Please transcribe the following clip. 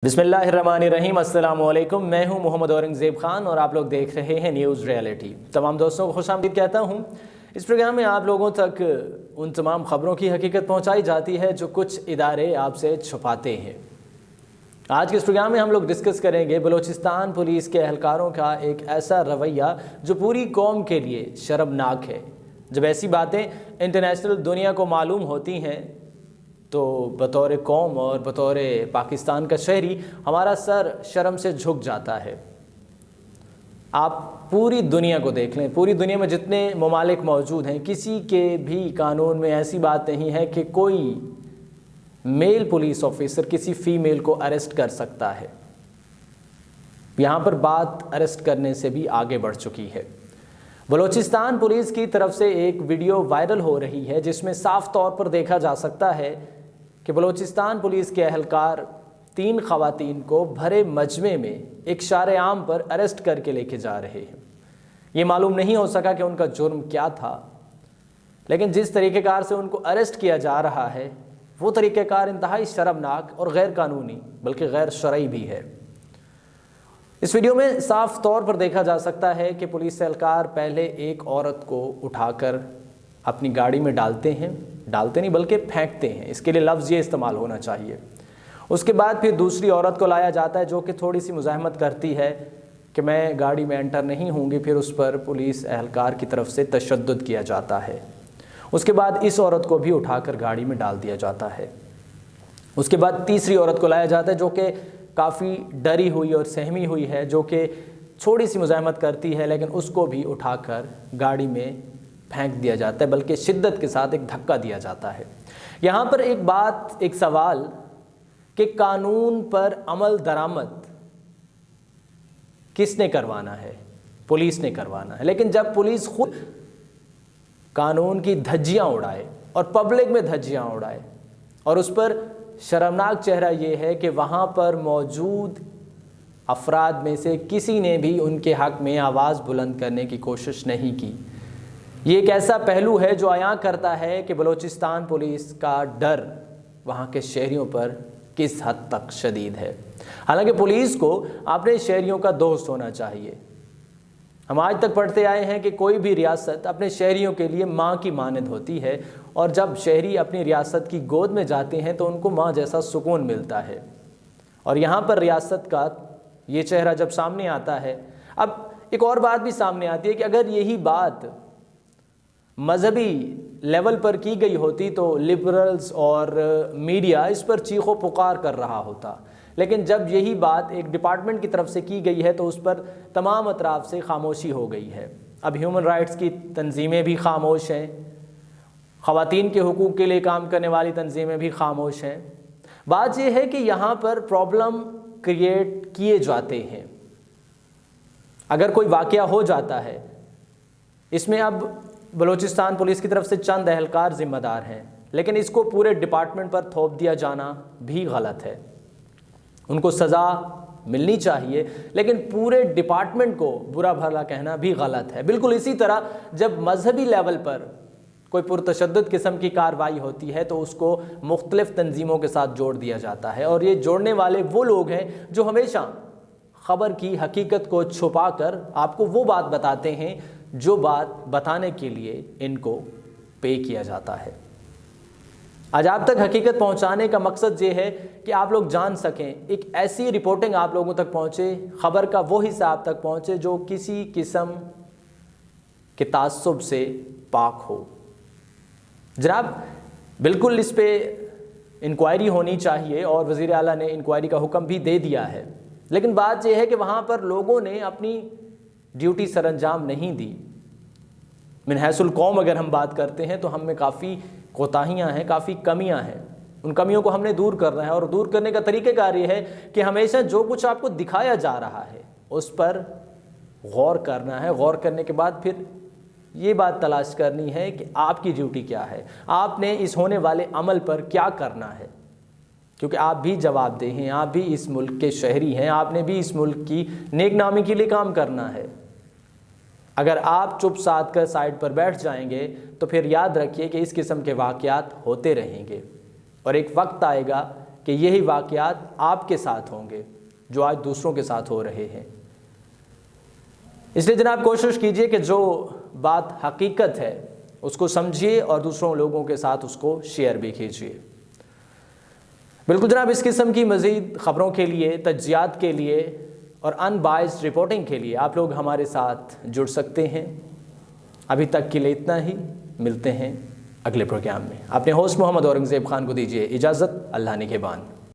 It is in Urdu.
بسم اللہ الرحمن الرحیم۔ السلام علیکم، میں ہوں محمد اورنگزیب خان اور آپ لوگ دیکھ رہے ہیں نیوز ریئلٹی۔ تمام دوستوں کو خوش آمدید کہتا ہوں۔ اس پروگرام میں آپ لوگوں تک ان تمام خبروں کی حقیقت پہنچائی جاتی ہے جو کچھ ادارے آپ سے چھپاتے ہیں۔ آج کے اس پروگرام میں ہم لوگ ڈسکس کریں گے بلوچستان پولیس کے اہلکاروں کا ایک ایسا رویہ جو پوری قوم کے لیے شرمناک ہے۔ جب ایسی باتیں انٹرنیشنل دنیا کو معلوم ہوتی ہیں تو بطور قوم اور بطور پاکستان کا شہری ہمارا سر شرم سے جھک جاتا ہے۔ آپ پوری دنیا کو دیکھ لیں، پوری دنیا میں جتنے ممالک موجود ہیں، کسی کے بھی قانون میں ایسی بات نہیں ہے کہ کوئی میل پولیس آفیسر کسی فیمیل کو اریسٹ کر سکتا ہے۔ یہاں پر بات اریسٹ کرنے سے بھی آگے بڑھ چکی ہے۔ بلوچستان پولیس کی طرف سے ایک ویڈیو وائرل ہو رہی ہے جس میں صاف طور پر دیکھا جا سکتا ہے کہ بلوچستان پولیس کے اہلکار 3 خواتین کو بھرے مجمع میں ایک شارع عام پر اریسٹ کر کے لے کے جا رہے ہیں۔ یہ معلوم نہیں ہو سکا کہ ان کا جرم کیا تھا، لیکن جس طریقہ کار سے ان کو اریسٹ کیا جا رہا ہے وہ طریقہ کار انتہائی شرمناک اور غیر قانونی بلکہ غیر شرعی بھی ہے۔ اس ویڈیو میں صاف طور پر دیکھا جا سکتا ہے کہ پولیس اہلکار پہلے ایک عورت کو اٹھا کر اپنی گاڑی میں ڈالتے نہیں بلکہ پھینکتے ہیں، اس کے لیے لفظ یہ استعمال ہونا چاہیے۔ اس کے بعد پھر دوسری عورت کو لایا جاتا ہے جو کہ تھوڑی سی مزاحمت کرتی ہے کہ میں گاڑی میں انٹر نہیں ہوں گی، پھر اس پر پولیس اہلکار کی طرف سے تشدد کیا جاتا ہے۔ اس کے بعد اس عورت کو بھی اٹھا کر گاڑی میں ڈال دیا جاتا ہے۔ اس کے بعد تیسری عورت کو لایا جاتا ہے جو کہ کافی ڈری ہوئی اور سہمی ہوئی ہے، جو کہ تھوڑی سی مزاحمت کرتی ہے، لیکن اس کو بھی اٹھا کر گاڑی میں پھینک دیا جاتا ہے، بلکہ شدت کے ساتھ ایک دھکا دیا جاتا ہے۔ یہاں پر ایک سوال کہ قانون پر عمل درآمد کس نے کروانا ہے؟ پولیس نے کروانا ہے، لیکن جب پولیس خود قانون کی دھجیاں اڑائے اور پبلک میں دھجیاں اڑائے، اور اس پر شرمناک چہرہ یہ ہے کہ وہاں پر موجود افراد میں سے کسی نے بھی ان کے حق میں آواز بلند کرنے کی کوشش نہیں کی۔ یہ ایک ایسا پہلو ہے جو عیاں کرتا ہے کہ بلوچستان پولیس کا ڈر وہاں کے شہریوں پر کس حد تک شدید ہے۔ حالانکہ پولیس کو اپنے شہریوں کا دوست ہونا چاہیے۔ ہم آج تک پڑھتے آئے ہیں کہ کوئی بھی ریاست اپنے شہریوں کے لیے ماں کی مانند ہوتی ہے، اور جب شہری اپنی ریاست کی گود میں جاتے ہیں تو ان کو ماں جیسا سکون ملتا ہے۔ اور یہاں پر ریاست کا یہ چہرہ جب سامنے آتا ہے، اب ایک اور بات بھی سامنے آتی ہے کہ اگر یہی بات مذہبی لیول پر کی گئی ہوتی تو لبرلز اور میڈیا اس پر چیخ و پکار کر رہا ہوتا، لیکن جب یہی بات ایک ڈپارٹمنٹ کی طرف سے کی گئی ہے تو اس پر تمام اطراف سے خاموشی ہو گئی ہے۔ اب ہیومن رائٹس کی تنظیمیں بھی خاموش ہیں، خواتین کے حقوق کے لیے کام کرنے والی تنظیمیں بھی خاموش ہیں۔ بات یہ ہے کہ یہاں پر پرابلم کریٹ کیے جاتے ہیں۔ اگر کوئی واقعہ ہو جاتا ہے، اس میں اب بلوچستان پولیس کی طرف سے چند اہلکار ذمہ دار ہیں، لیکن اس کو پورے ڈپارٹمنٹ پر تھوپ دیا جانا بھی غلط ہے۔ ان کو سزا ملنی چاہیے، لیکن پورے ڈپارٹمنٹ کو برا بھلا کہنا بھی غلط ہے۔ بالکل اسی طرح جب مذہبی لیول پر کوئی پرتشدد قسم کی کارروائی ہوتی ہے تو اس کو مختلف تنظیموں کے ساتھ جوڑ دیا جاتا ہے، اور یہ جوڑنے والے وہ لوگ ہیں جو ہمیشہ خبر کی حقیقت کو چھپا کر آپ کو وہ بات بتاتے ہیں جو بات بتانے کے لیے ان کو پے کیا جاتا ہے۔ آج آپ تک حقیقت پہنچانے کا مقصد یہ ہے کہ آپ لوگ جان سکیں، ایک ایسی رپورٹنگ آپ لوگوں تک پہنچے، خبر کا وہ حصہ آپ تک پہنچے جو کسی قسم کے تعصب سے پاک ہو۔ جناب، بالکل اس پہ انکوائری ہونی چاہیے اور وزیر اعلیٰ نے انکوائری کا حکم بھی دے دیا ہے، لیکن بات یہ ہے کہ وہاں پر لوگوں نے اپنی ڈیوٹی سر انجام نہیں دی۔ من حیث القوم اگر ہم بات کرتے ہیں تو ہم میں کافی کوتاہیاں ہیں، کافی کمیاں ہیں۔ ان کمیوں کو ہم نے دور کرنا ہے، اور دور کرنے کا طریقہ کار یہ ہے کہ ہمیشہ جو کچھ آپ کو دکھایا جا رہا ہے اس پر غور کرنا ہے۔ غور کرنے کے بعد پھر یہ بات تلاش کرنی ہے کہ آپ کی ڈیوٹی کیا ہے، آپ نے اس ہونے والے عمل پر کیا کرنا ہے، کیونکہ آپ بھی جواب دہ ہیں، آپ بھی اس ملک کے شہری ہیں، آپ نے بھی اس ملک کی نیک نامی کے لیے کام کرنا ہے۔ اگر آپ چپ سادھ کر سائڈ پر بیٹھ جائیں گے تو پھر یاد رکھیے کہ اس قسم کے واقعات ہوتے رہیں گے، اور ایک وقت آئے گا کہ کہ یہی واقعات آپ کے ساتھ ہوں گے جو آج دوسروں کے ساتھ ہو رہے ہیں۔ اس لیے جناب کوشش کیجئے کہ جو بات حقیقت ہے اس کو سمجھیے اور دوسروں لوگوں کے ساتھ اس کو شیئر بھی کیجئے۔ بالکل جناب، اس قسم کی مزید خبروں کے لیے، تجزیات کے لیے اور ان بائسڈ رپورٹنگ کے لیے آپ لوگ ہمارے ساتھ جڑ سکتے ہیں۔ ابھی تک کے لیے اتنا ہی، ملتے ہیں اگلے پروگرام میں۔ اپنے ہوسٹ محمد اورنگزیب خان کو دیجیے اجازت۔ اللہ نگہبان۔